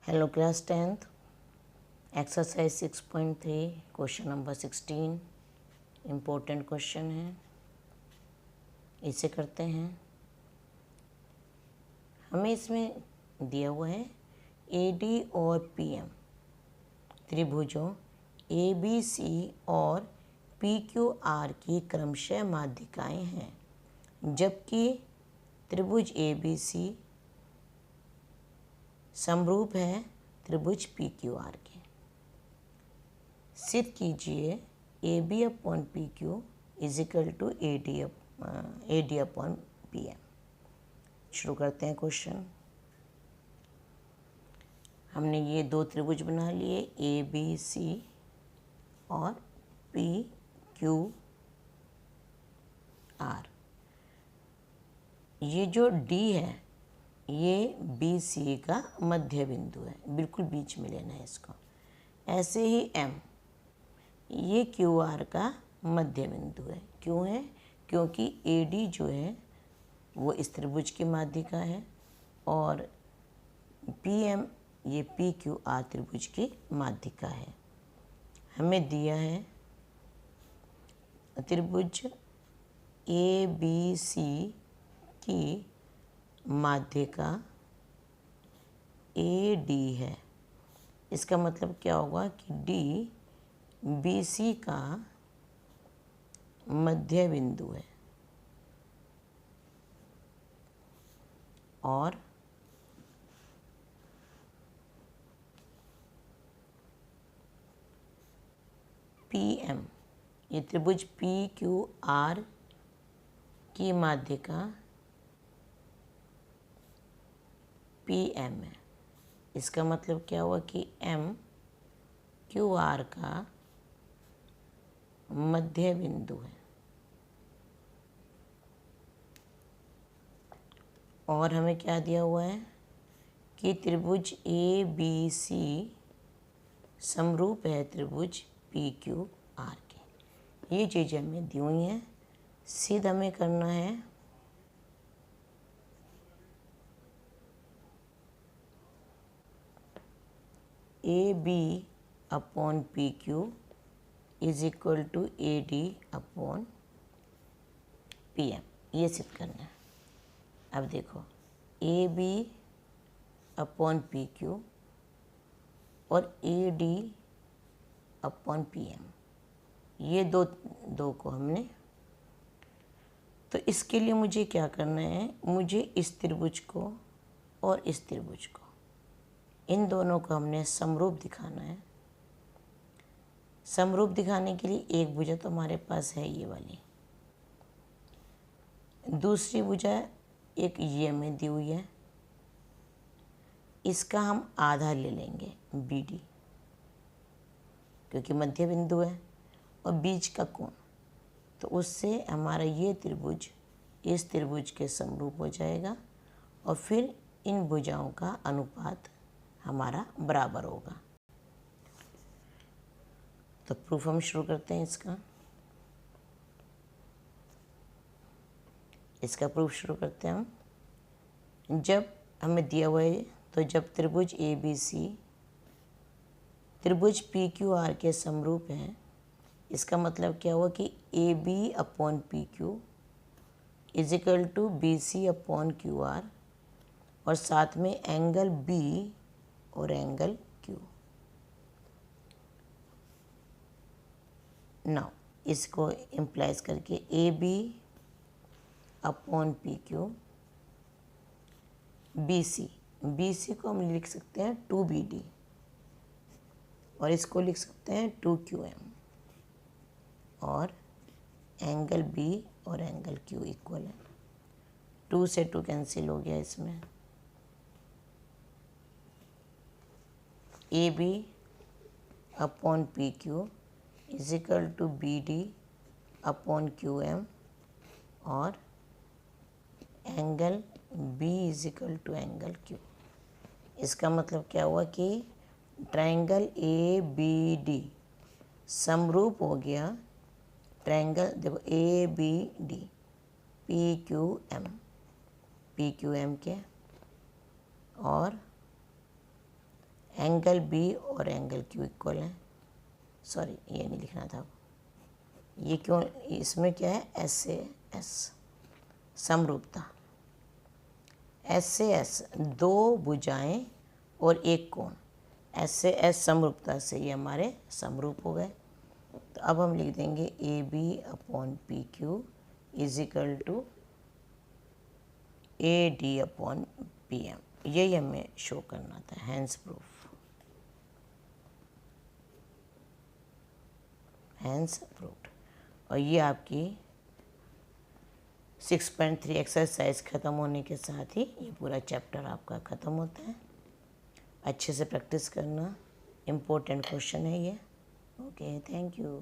Hello class 10th exercise 6.3 question number 16 important question है। इसे करते हैं। हमें इसमें दिया हुआ है AD और PM त्रिभुजों ABC और PQR की क्रमशः माध्यिकाएं हैं, जबकि त्रिभुज ABC समरूप है त्रिभुज PQR के। सिद्ध कीजिए AB upon PQ is equal to AD upon PM। शुरू करते हैं क्वेश्चन। हमने ये दो त्रिभुज बना लिए ABC और PQR। ये जो D है ये BC का मध्य बिंदु है, बिल्कुल बीच में लेना है इसको। ऐसे ही M ये QR का मध्य बिंदु है। क्यों है? क्योंकि AD जो है वो इस त्रिभुज की माध्यिका है और PM ये PQR त्रिभुज की माध्यिका है। हमें दिया है त्रिभुज ABC की माध्यिका AD है। इसका मतलब क्या होगा कि D BC का मध्य बिंदु है और PM ये त्रिभुज PQR की माध्यिका PM है। इसका मतलब क्या हुआ कि M QR का मध्य बिंदु है और हमें क्या दिया हुआ है कि त्रिभुज ABC समरूप है त्रिभुज PQR के। ये चीज़ें हमें दी हुई हैं। सिद्ध हमें करना है AB upon PQ is equal to AD upon PM। ये सिद्ध करना है। अब देखो AB अपॉन PQ और AD अपॉन PM ये दो को हमने, तो इसके लिए मुझे क्या करना है, मुझे इस त्रिभुज को और इस त्रिभुज को, इन दोनों को हमने समरूप दिखाना है। समरूप दिखाने के लिए एक भुजा तो हमारे पास है ये वाली, दूसरी भुजा एक ये में दी हुई है। इसका हम आधा ले लेंगे BD, क्योंकि मध्य बिंदु है और बीच का कोण, तो उससे हमारा ये त्रिभुज इस त्रिभुज के समरूप हो जाएगा और फिर इन भुजाओं का अनुपात हमारा बराबर होगा। तो प्रूफ हम शुरू करते हैं इसका प्रूफ शुरू करते हैं हम। जब हमें दिया हुआ है तो जब त्रिभुज ABC त्रिभुज PQR के समरूप है, इसका मतलब क्या हुआ कि AB upon PQ is equal to BC upon QR और साथ में एंगल B और एंगल Q। नाउ इसको इम्प्लाइज करके AB अपॉन PQ BC को हम लिख सकते हैं 2BD और इसको लिख सकते हैं 2QM और एंगल B और एंगल Q इक्वल है। 2 से 2 कैंसिल हो गया इसमें। AB upon PQ is equal to BD upon QM और angle B is equal to angle Q। इसका मतलब क्या हुआ कि ट्रायंगल ABD समरूप हो गया ट्रायंगल, देखो ABD PQM के और एंगल बी और एंगल क्यू इक्वल हैं। सॉरी, ये नहीं लिखना था, ये क्यों, इसमें क्या है, एस से एस समरूपता, एस से एस दो भुजाएं और एक कोण, एस से एस समरूपता से ये हमारे समरूप हो गए। तो अब हम लिख देंगे A B upon P Q is equal to A D upon P M, यही हमें शो करना था, हैंस प्रूफ, हैंस प्रूफ्ड। और ये आपकी 6.3 एक्सरसाइज ख़त्म होने के साथ ही ये पूरा चैप्टर आपका ख़त्म होता है। अच्छे से प्रैक्टिस करना, इम्पोर्टेंट क्वेश्चन है ये। Okay, thank you.